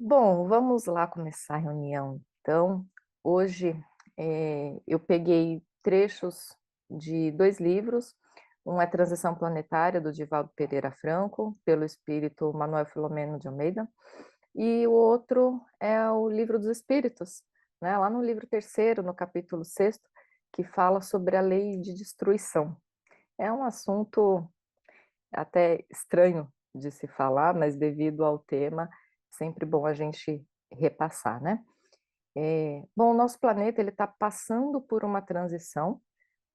Bom, vamos lá começar a reunião. Então, hoje eu peguei trechos de 2 livros, um é Transição Planetária, do Divaldo Pereira Franco, pelo espírito Manuel Filomeno de Almeida, e o outro é o Livro dos Espíritos, né, lá no livro terceiro, no capítulo sexto, que fala sobre a lei de destruição. É um assunto até estranho de se falar, mas devido ao tema, sempre bom a gente repassar, né. Bom, o nosso planeta ele está passando por uma transição,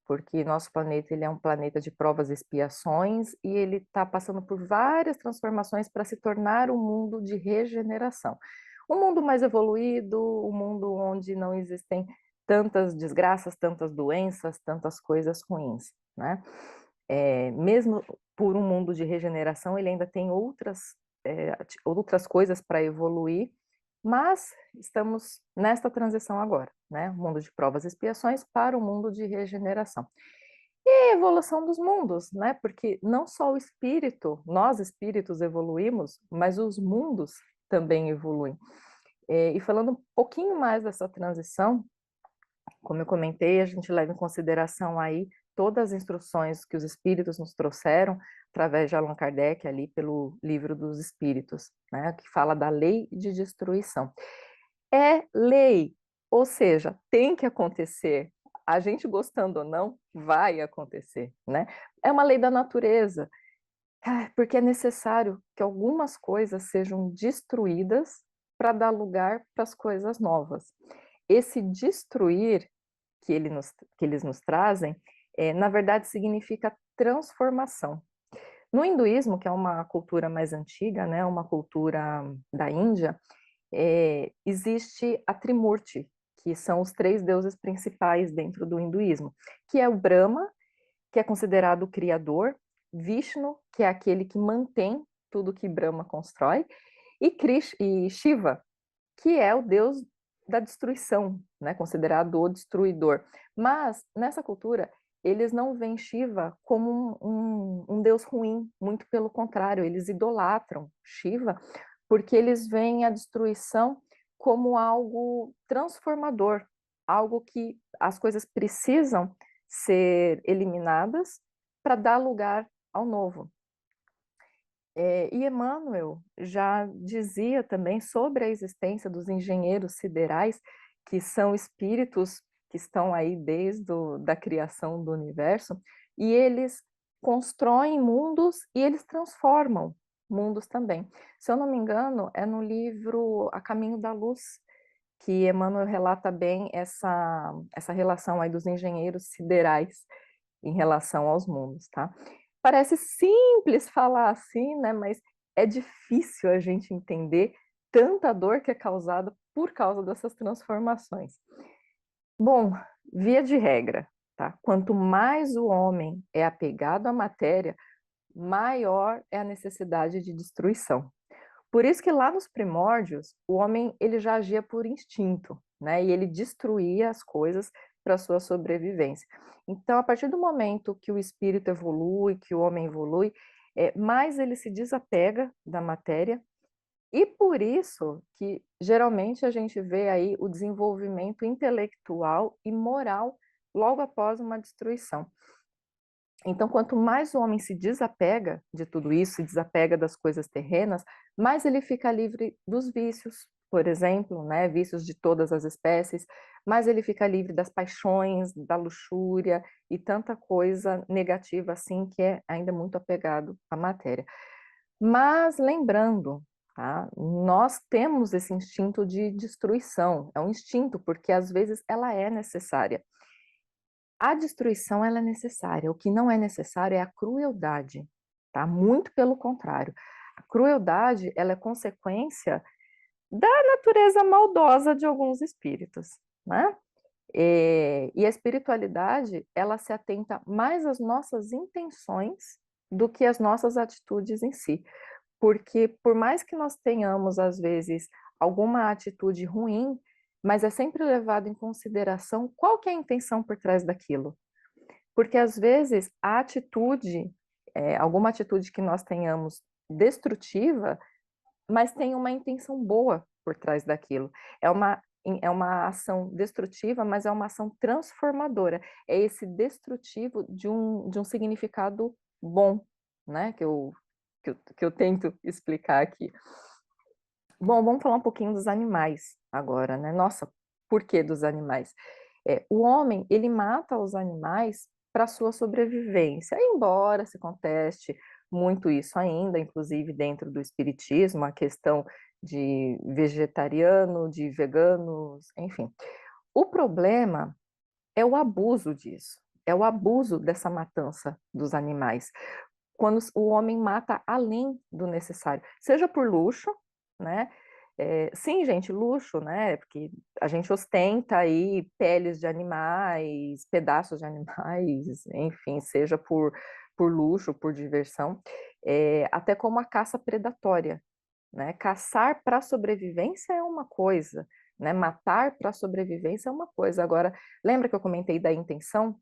porque nosso planeta ele é um planeta de provas e expiações, e ele está passando por várias transformações para se tornar um mundo de regeneração. Um mundo mais evoluído, um mundo onde não existem tantas desgraças, tantas doenças, tantas coisas ruins, né. Mesmo por um mundo de regeneração, ele ainda tem outras coisas para evoluir, mas estamos nesta transição agora, né, o mundo de provas e expiações para o mundo de regeneração. E a evolução dos mundos, né, porque não só o espírito, nós espíritos evoluímos, mas os mundos também evoluem. E falando um pouquinho mais dessa transição, como eu comentei, a gente leva em consideração aí todas as instruções que os espíritos nos trouxeram, através de Allan Kardec, ali pelo Livro dos Espíritos, né, que fala da lei de destruição. É lei, ou seja, tem que acontecer. A gente gostando ou não, vai acontecer, né? É uma lei da natureza, porque é necessário que algumas coisas sejam destruídas para dar lugar para as coisas novas. Esse destruir que eles nos trazem, na verdade significa transformação. No hinduísmo, que é uma cultura mais antiga, né, uma cultura da Índia, existe a Trimurti, que são os 3 deuses principais dentro do hinduísmo, que é o Brahma, que é considerado o criador, Vishnu, que é aquele que mantém tudo que Brahma constrói, e Shiva, que é o deus da destruição, né, considerado o destruidor. Mas, nessa cultura, eles não veem Shiva como um deus ruim, muito pelo contrário, eles idolatram Shiva, porque eles veem a destruição como algo transformador, algo que as coisas precisam ser eliminadas para dar lugar ao novo. E Emmanuel já dizia também sobre a existência dos engenheiros siderais, que são espíritos que estão aí desde da criação do universo, e eles constroem mundos e eles transformam mundos também. Se eu não me engano, é no livro A Caminho da Luz, que Emmanuel relata bem essa relação aí dos engenheiros siderais em relação aos mundos, tá? Parece simples falar assim, né, mas é difícil a gente entender tanta dor que é causada por causa dessas transformações. Bom, via de regra, tá? Quanto mais o homem é apegado à matéria, maior é a necessidade de destruição. Por isso que lá nos primórdios, o homem ele já agia por instinto, né? E ele destruía as coisas para sua sobrevivência. Então, a partir do momento que o espírito evolui, que o homem evolui, mais ele se desapega da matéria, e por isso que geralmente a gente vê aí o desenvolvimento intelectual e moral logo após uma destruição. Então, quanto mais o homem se desapega de tudo isso, se desapega das coisas terrenas, mais ele fica livre dos vícios, por exemplo, né, vícios de todas as espécies, mais ele fica livre das paixões, da luxúria e tanta coisa negativa assim que é ainda muito apegado à matéria. Mas lembrando, tá, nós temos esse instinto de destruição, é um instinto porque às vezes ela é necessária. A destruição ela é necessária, o que não é necessário é a crueldade, tá? Muito pelo contrário. A crueldade, ela é consequência da natureza maldosa de alguns espíritos, né? E a espiritualidade, ela se atenta mais às nossas intenções do que às nossas atitudes em si. Porque por mais que nós tenhamos, às vezes, alguma atitude ruim, mas é sempre levado em consideração qual que é a intenção por trás daquilo. Porque às vezes a atitude, alguma atitude que nós tenhamos destrutiva, mas tem uma intenção boa por trás daquilo. É uma ação destrutiva, mas é uma ação transformadora. É esse destrutivo de um significado bom, né? Que eu tento explicar aqui. Bom, vamos falar um pouquinho dos animais agora, né? Nossa, por que dos animais? O homem, ele mata os animais para sua sobrevivência, embora se conteste muito isso ainda, inclusive dentro do espiritismo, a questão de vegetariano, de veganos, enfim. O problema é o abuso disso, é o abuso dessa matança dos animais, quando o homem mata além do necessário, seja por luxo, né? Sim, gente, luxo, né? Porque a gente ostenta aí peles de animais, pedaços de animais, enfim, seja por luxo, por diversão, até como a caça predatória, né? Caçar para sobrevivência é uma coisa, né? Matar para sobrevivência é uma coisa. Agora, lembra que eu comentei da intenção?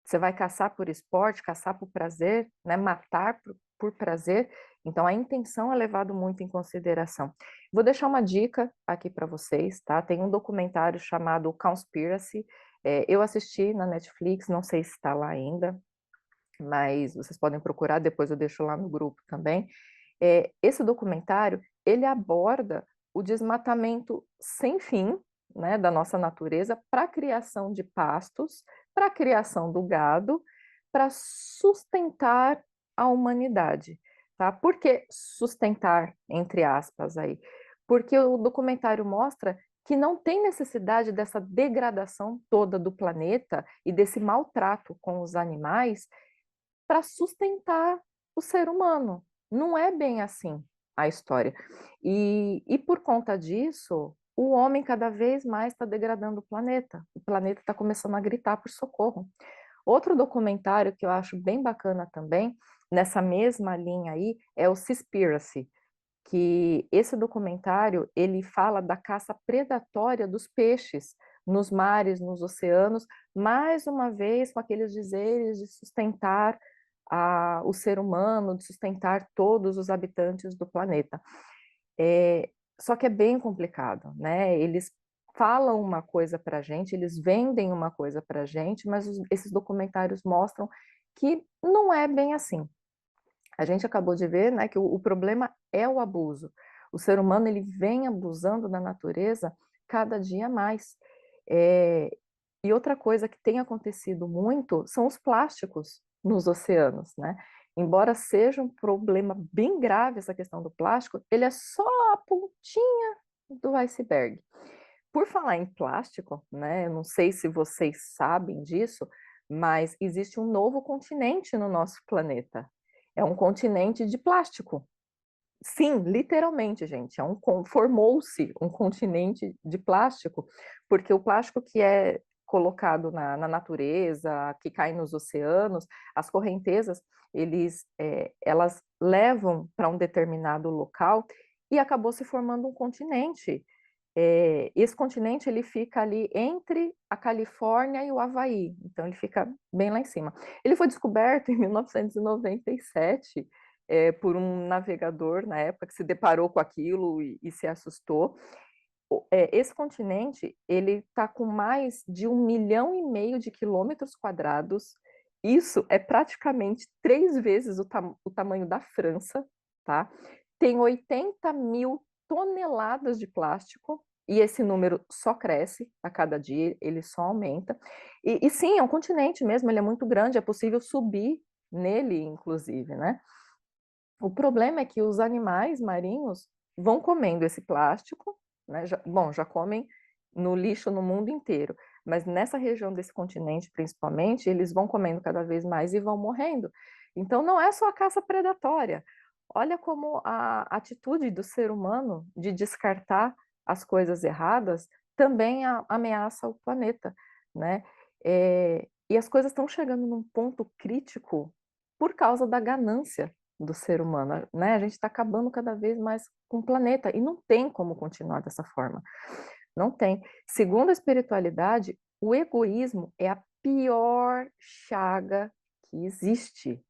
Você vai caçar por esporte, caçar por prazer, né? Matar por prazer. Então, a intenção é levado muito em consideração. Vou deixar uma dica aqui para vocês, tá? Tem um documentário chamado Cowspiracy. Eu assisti na Netflix, não sei se está lá ainda, mas vocês podem procurar, depois eu deixo lá no grupo também. Esse documentário, ele aborda o desmatamento sem fim, né, da nossa natureza para a criação de pastos, para a criação do gado, para sustentar a humanidade, tá? Por que sustentar, entre aspas, aí? Porque o documentário mostra que não tem necessidade dessa degradação toda do planeta e desse maltrato com os animais para sustentar o ser humano. Não é bem assim a história. E por conta disso, o homem cada vez mais está degradando o planeta. O planeta está começando a gritar por socorro. Outro documentário que eu acho bem bacana também, nessa mesma linha aí, é o Seaspiracy, que esse documentário ele fala da caça predatória dos peixes nos mares, nos oceanos, mais uma vez com aqueles dizeres de sustentar o ser humano, de sustentar todos os habitantes do planeta. Só que é bem complicado, né? Eles falam uma coisa para a gente, eles vendem uma coisa para a gente, mas esses documentários mostram que não é bem assim. A gente acabou de ver, né, que o problema é o abuso. O ser humano ele vem abusando da natureza cada dia mais. É, e outra coisa que tem acontecido muito são os plásticos nos oceanos, né? Embora seja um problema bem grave essa questão do plástico, ele é só a pontinha do iceberg. Por falar em plástico, né? Eu não sei se vocês sabem disso, mas existe um novo continente no nosso planeta. É um continente de plástico. Sim, literalmente, gente. Formou-se um continente de plástico, porque o plástico que é colocado na natureza, que cai nos oceanos, as correntezas, elas levam para um determinado local e acabou se formando um continente. Esse continente ele fica ali entre a Califórnia e o Havaí, então ele fica bem lá em cima. Ele foi descoberto em 1997 por um navegador na época que se deparou com aquilo e se assustou. Esse continente ele está com mais de 1,5 milhão de quilômetros quadrados. Isso é praticamente 3 vezes o tamanho da França, tá? Tem 80 mil toneladas de plástico e esse número só cresce a cada dia, ele só aumenta. E sim, é um continente mesmo, ele é muito grande, é possível subir nele, inclusive, né? O problema é que os animais marinhos vão comendo esse plástico, né? Já comem no lixo no mundo inteiro, mas nessa região desse continente, principalmente, eles vão comendo cada vez mais e vão morrendo. Então, não é só a caça predatória. Olha como a atitude do ser humano de descartar as coisas erradas também ameaça o planeta, né? E as coisas estão chegando num ponto crítico por causa da ganância do ser humano, né? A gente está acabando cada vez mais com o planeta e não tem como continuar dessa forma. Não tem. Segundo a espiritualidade, o egoísmo é a pior chaga que existe.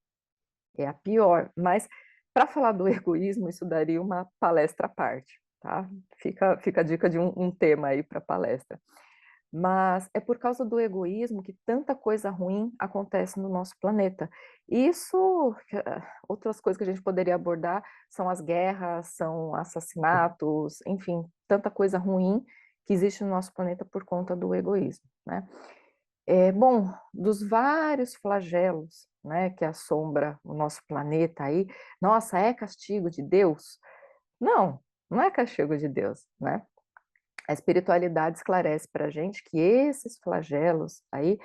É a pior. Mas para falar do egoísmo, isso daria uma palestra à parte. tá? Fica a dica de um tema aí para palestra. Mas é por causa do egoísmo que tanta coisa ruim acontece no nosso planeta. Isso, outras coisas que a gente poderia abordar são as guerras, são assassinatos, enfim, tanta coisa ruim que existe no nosso planeta por conta do egoísmo, né? Bom, dos vários flagelos, né, que assombra o nosso planeta aí, nossa, é castigo de Deus? Não, não é castigo de Deus, né? A espiritualidade esclarece para a gente que esses flagelos aí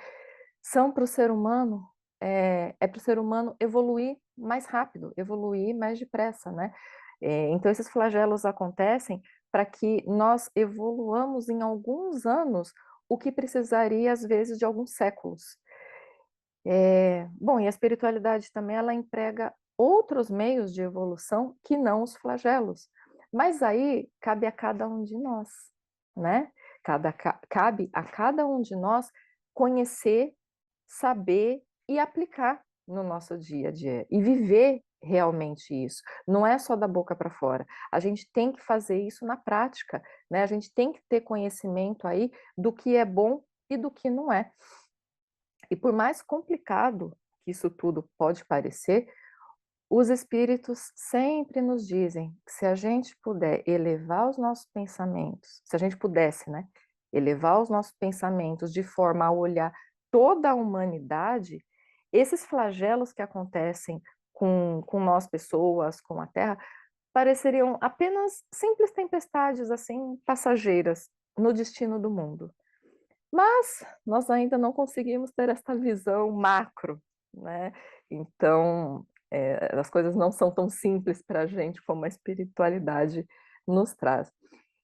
são para o ser humano, para o ser humano evoluir mais rápido, evoluir mais depressa, né? Então, esses flagelos acontecem para que nós evoluamos em alguns anos o que precisaria, às vezes, de alguns séculos. Bom, e a espiritualidade também, ela emprega outros meios de evolução que não os flagelos. Mas aí cabe a cada um de nós, né? Cabe a cada um de nós conhecer, saber e aplicar no nosso dia a dia e viver realmente isso. Não é só da boca para fora. A gente tem que fazer isso na prática, né? A gente tem que ter conhecimento aí do que é bom e do que não é. E por mais complicado que isso tudo pode parecer, os espíritos sempre nos dizem que se a gente puder elevar os nossos pensamentos, se a gente pudesse, né, elevar os nossos pensamentos de forma a olhar toda a humanidade, esses flagelos que acontecem com nós pessoas, com a Terra, pareceriam apenas simples tempestades assim passageiras no destino do mundo. Mas nós ainda não conseguimos ter essa visão macro, né? Então, as coisas não são tão simples para a gente como a espiritualidade nos traz.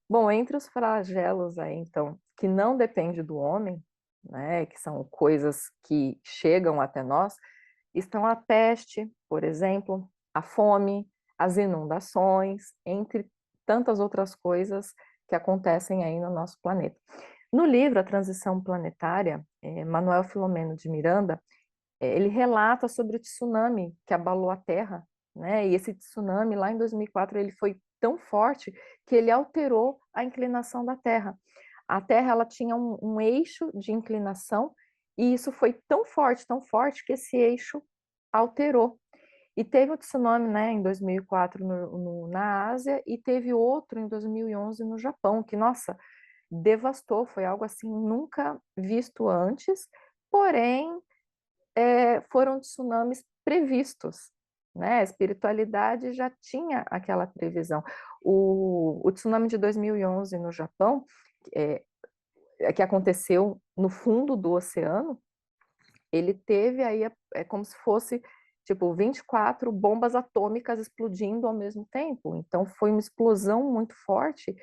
Bom, entre os flagelos aí, então, que não depende do homem, né, que são coisas que chegam até nós, estão a peste, por exemplo, a fome, as inundações, entre tantas outras coisas que acontecem aí no nosso planeta. No livro A Transição Planetária, Manuel Filomeno de Miranda, ele relata sobre o tsunami que abalou a Terra, né? E esse tsunami lá em 2004 ele foi tão forte que ele alterou a inclinação da Terra. A Terra ela tinha um eixo de inclinação e isso foi tão forte que esse eixo alterou. E teve o tsunami, né, em 2004 na Ásia e teve outro em 2011 no Japão, que, nossa, devastou, foi algo assim nunca visto antes, porém foram tsunamis previstos, né? A espiritualidade já tinha aquela previsão. O tsunami de 2011 no Japão, é, que aconteceu no fundo do oceano, ele teve aí, como se fosse, tipo, 24 bombas atômicas explodindo ao mesmo tempo. Então, foi uma explosão muito forte,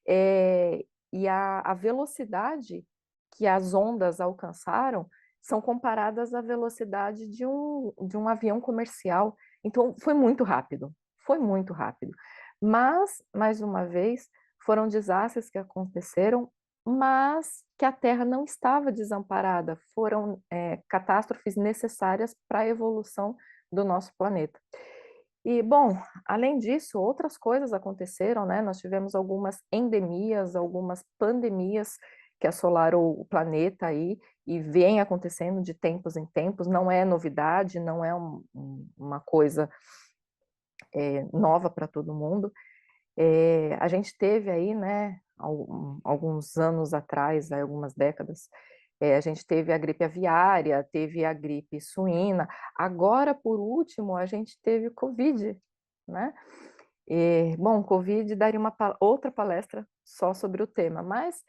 e a velocidade que as ondas alcançaram são comparadas à velocidade de um avião comercial. Então, foi muito rápido, foi muito rápido. Mas, mais uma vez, foram desastres que aconteceram, mas que a Terra não estava desamparada, foram catástrofes necessárias para a evolução do nosso planeta. E, bom, além disso, outras coisas aconteceram, né? Nós tivemos algumas endemias, algumas pandemias que assolaram o planeta aí e vem acontecendo de tempos em tempos, não é novidade, não é uma coisa nova para todo mundo. A gente teve aí, né, alguns anos atrás, aí, algumas décadas, a gente teve a gripe aviária, teve a gripe suína, agora, por último, a gente teve o Covid, né? Bom, Covid daria outra palestra só sobre o tema, mas,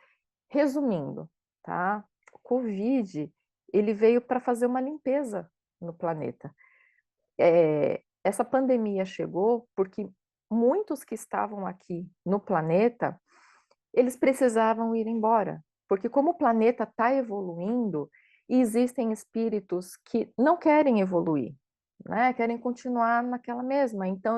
resumindo, tá? O Covid, ele veio para fazer uma limpeza no planeta. Essa pandemia chegou porque muitos que estavam aqui no planeta, eles precisavam ir embora, porque como o planeta está evoluindo, existem espíritos que não querem evoluir, né? Querem continuar naquela mesma. Então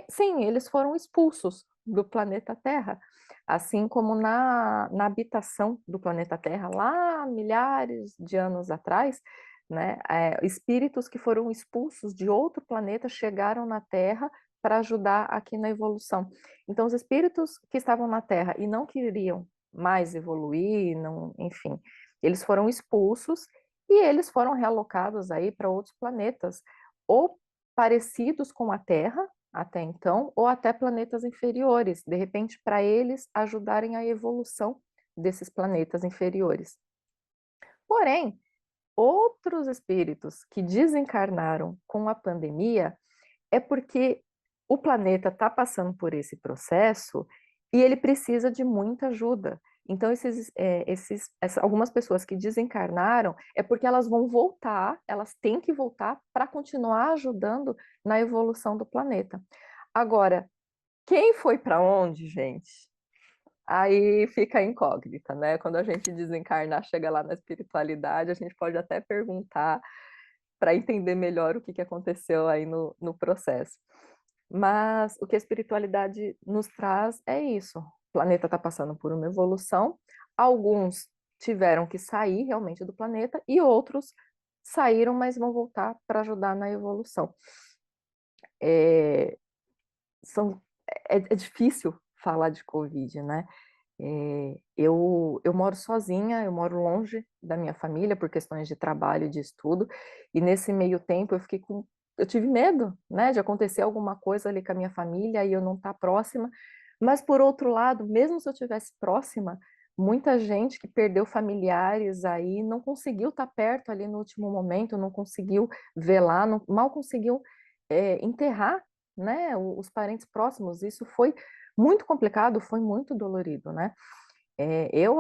sim, eles foram expulsos do planeta Terra, assim como na habitação do planeta Terra, lá milhares de anos atrás, né? Espíritos que foram expulsos de outro planeta chegaram na Terra para ajudar aqui na evolução. Então, os espíritos que estavam na Terra e não queriam mais evoluir, não, enfim, eles foram expulsos e eles foram realocados aí para outros planetas, ou parecidos com a Terra, até então, ou até planetas inferiores, de repente, para eles ajudarem a evolução desses planetas inferiores. Porém, outros espíritos que desencarnaram com a pandemia é porque o planeta está passando por esse processo e ele precisa de muita ajuda. Então, algumas pessoas que desencarnaram é porque elas vão voltar, elas têm que voltar para continuar ajudando na evolução do planeta. Agora, quem foi para onde, gente? Aí fica a incógnita, né? Quando a gente desencarnar, chega lá na espiritualidade, a gente pode até perguntar para entender melhor o que aconteceu aí no processo. Mas o que a espiritualidade nos traz é isso. O planeta está passando por uma evolução, alguns tiveram que sair realmente do planeta e outros saíram, mas vão voltar para ajudar na evolução. É, é difícil falar de Covid, né? Eu moro sozinha, eu moro longe da minha família por questões de trabalho e de estudo, e nesse meio tempo eu tive medo, né, de acontecer alguma coisa ali com a minha família e eu não estar próxima, mas por outro lado, mesmo se eu estivesse próxima, muita gente que perdeu familiares aí não conseguiu estar perto ali no último momento, não conseguiu velar, mal conseguiu enterrar, né, os parentes próximos, isso foi muito complicado, foi muito dolorido, né? Eu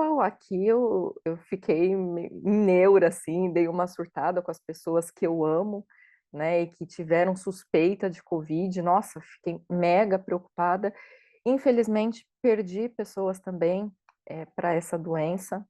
fiquei em neura, assim, dei uma surtada com as pessoas que eu amo, né, e que tiveram suspeita de Covid. Nossa, fiquei mega preocupada. Infelizmente, perdi pessoas também para essa doença.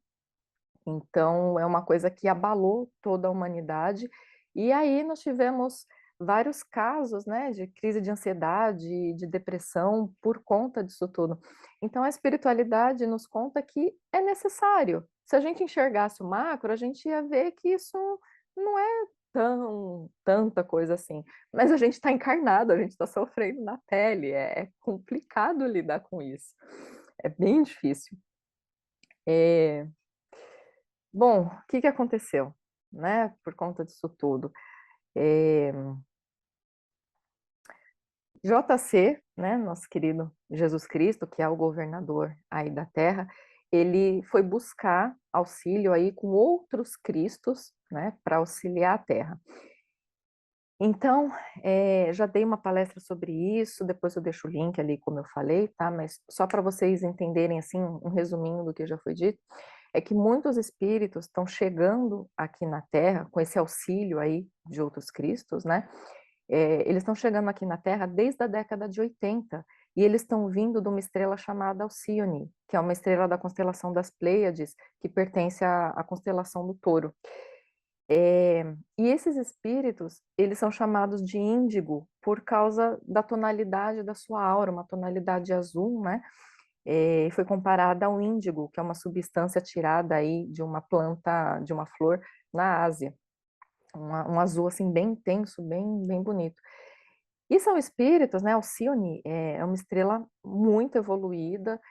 Então, é uma coisa que abalou toda a humanidade. E aí nós tivemos vários casos, né, de crise de ansiedade, de depressão por conta disso tudo. Então, a espiritualidade nos conta que é necessário. Se a gente enxergasse o macro, a gente ia ver que isso não é tanta coisa assim. Mas a gente está encarnado, a gente está sofrendo na pele, é complicado lidar com isso. É bem difícil. É, Bom, o que aconteceu, né, por conta disso tudo? Eh, JC, né, nosso querido Jesus Cristo, que é o governador aí da Terra, ele foi buscar auxílio aí com outros cristos, né, para auxiliar a Terra. Então, já dei uma palestra sobre isso, depois eu deixo o link ali, como eu falei, tá? Mas só para vocês entenderem, assim, um resuminho do que já foi dito, é que muitos espíritos estão chegando aqui na Terra, com esse auxílio aí de outros cristos, né? Eles estão chegando aqui na Terra desde a década de 80, e eles estão vindo de uma estrela chamada Alcíone, que é uma estrela da constelação das Pleiades, que pertence à constelação do Touro. E esses espíritos, eles são chamados de índigo por causa da tonalidade da sua aura, uma tonalidade azul, né? Foi comparada ao índigo, que é uma substância tirada aí de uma planta, de uma flor na Ásia. Um azul assim bem intenso, bem bonito. E são espíritos, né? Alcione é uma estrela muito evoluída,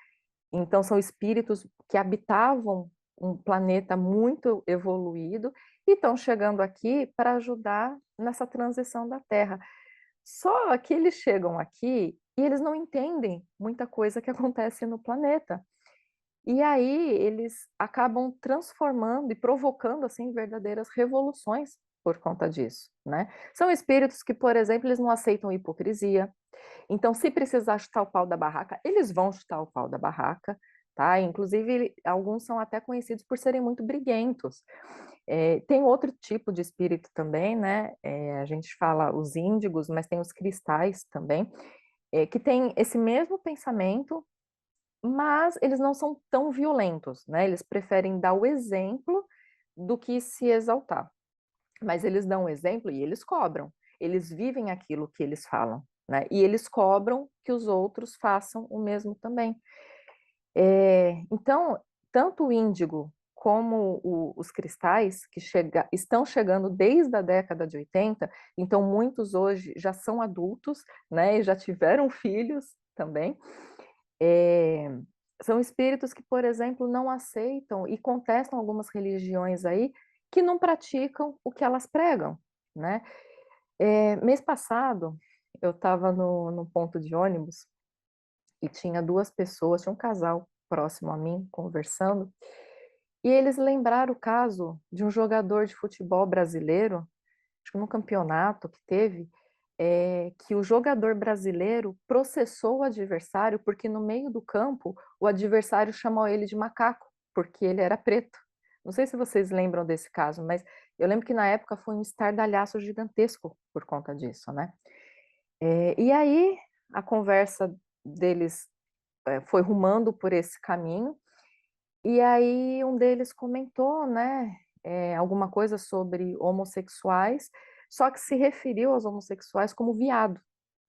então são espíritos que habitavam um planeta muito evoluído e estão chegando aqui para ajudar nessa transição da Terra. Só que eles chegam aqui e eles não entendem muita coisa que acontece no planeta. E aí eles acabam transformando e provocando assim verdadeiras revoluções por conta disso, né? São espíritos que, por exemplo, eles não aceitam hipocrisia. Então, se precisar chutar o pau da barraca, eles vão chutar o pau da barraca, tá? Inclusive, alguns são até conhecidos por serem muito briguentos. Tem outro tipo de espírito também, né? A gente fala os índigos, mas tem os cristais também, que tem esse mesmo pensamento, mas eles não são tão violentos, né? Eles preferem dar o exemplo do que se exaltar. Mas eles dão o exemplo e eles cobram. Eles vivem aquilo que eles falam, né? E eles cobram que os outros façam o mesmo também. Então, tanto o índigo como os cristais que estão chegando desde a década de 80, então muitos hoje já são adultos, né, e já tiveram filhos também. Eh, São espíritos que, por exemplo, não aceitam e contestam algumas religiões aí, que não praticam o que elas pregam, né. Mês passado, eu estava no ponto de ônibus e tinha 2 pessoas, tinha um casal próximo a mim conversando, e eles lembraram o caso de um jogador de futebol brasileiro, acho que num campeonato que teve, que o jogador brasileiro processou o adversário, porque no meio do campo o adversário chamou ele de macaco, porque ele era preto. Não sei se vocês lembram desse caso, mas eu lembro que na época foi um estardalhaço gigantesco por conta disso, né. E aí a conversa deles, foi rumando por esse caminho, e aí um deles comentou, né, alguma coisa sobre homossexuais, só que se referiu aos homossexuais como viado,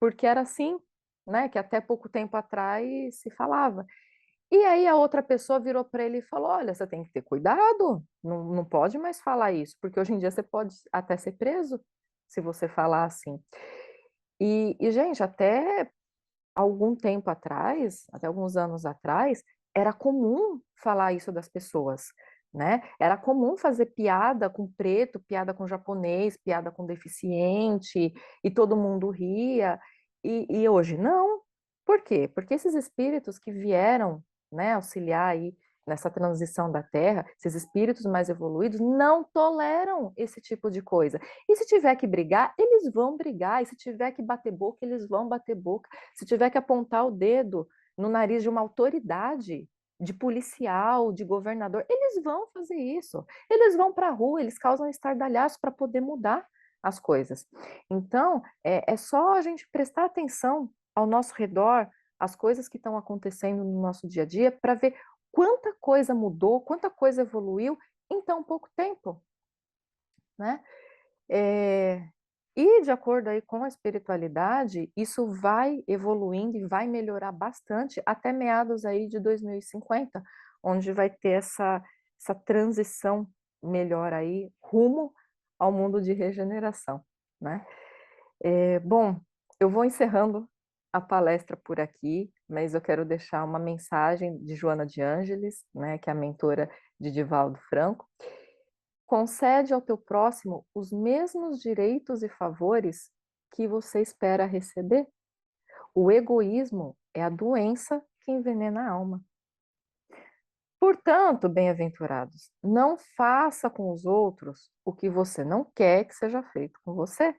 porque era assim, né, que até pouco tempo atrás se falava. E aí a outra pessoa virou para ele e falou: "Olha, você tem que ter cuidado, não pode mais falar isso, porque hoje em dia você pode até ser preso, se você falar assim". Gente, até algum tempo atrás, até alguns anos atrás, era comum falar isso das pessoas, né. Era comum fazer piada com preto, piada com japonês, piada com deficiente, e todo mundo ria, e hoje não. Por quê? Porque esses espíritos que vieram, né, auxiliar aí nessa transição da Terra, esses espíritos mais evoluídos não toleram esse tipo de coisa. E se tiver que brigar, eles vão brigar, e se tiver que bater boca, eles vão bater boca. Se tiver que apontar o dedo no nariz de uma autoridade, de policial, de governador, eles vão fazer isso. Eles vão para a rua, eles causam estardalhaço para poder mudar as coisas. Então, é só a gente prestar atenção ao nosso redor, as coisas que estão acontecendo no nosso dia a dia, para ver quanta coisa mudou, quanta coisa evoluiu em tão pouco tempo, né? Eh, e de acordo aí com a espiritualidade, isso vai evoluindo e vai melhorar bastante até meados aí de 2050, onde vai ter essa transição melhor aí rumo ao mundo de regeneração, né. Bom, eu vou encerrando a palestra por aqui, mas eu quero deixar uma mensagem de Joana de Ângeles, né, que é a mentora de Divaldo Franco. Concede ao teu próximo os mesmos direitos e favores que você espera receber. O egoísmo é a doença que envenena a alma. Portanto, bem-aventurados, não faça com os outros o que você não quer que seja feito com você.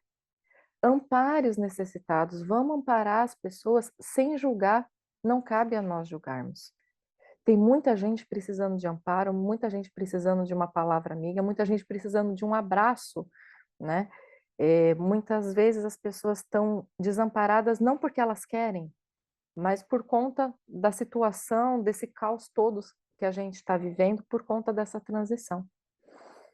Ampare os necessitados, vamos amparar as pessoas sem julgar, não cabe a nós julgarmos. Tem muita gente precisando de amparo, muita gente precisando de uma palavra amiga, muita gente precisando de um abraço, né. Muitas vezes as pessoas estão desamparadas não porque elas querem, mas por conta da situação, desse caos todos que a gente está vivendo por conta dessa transição.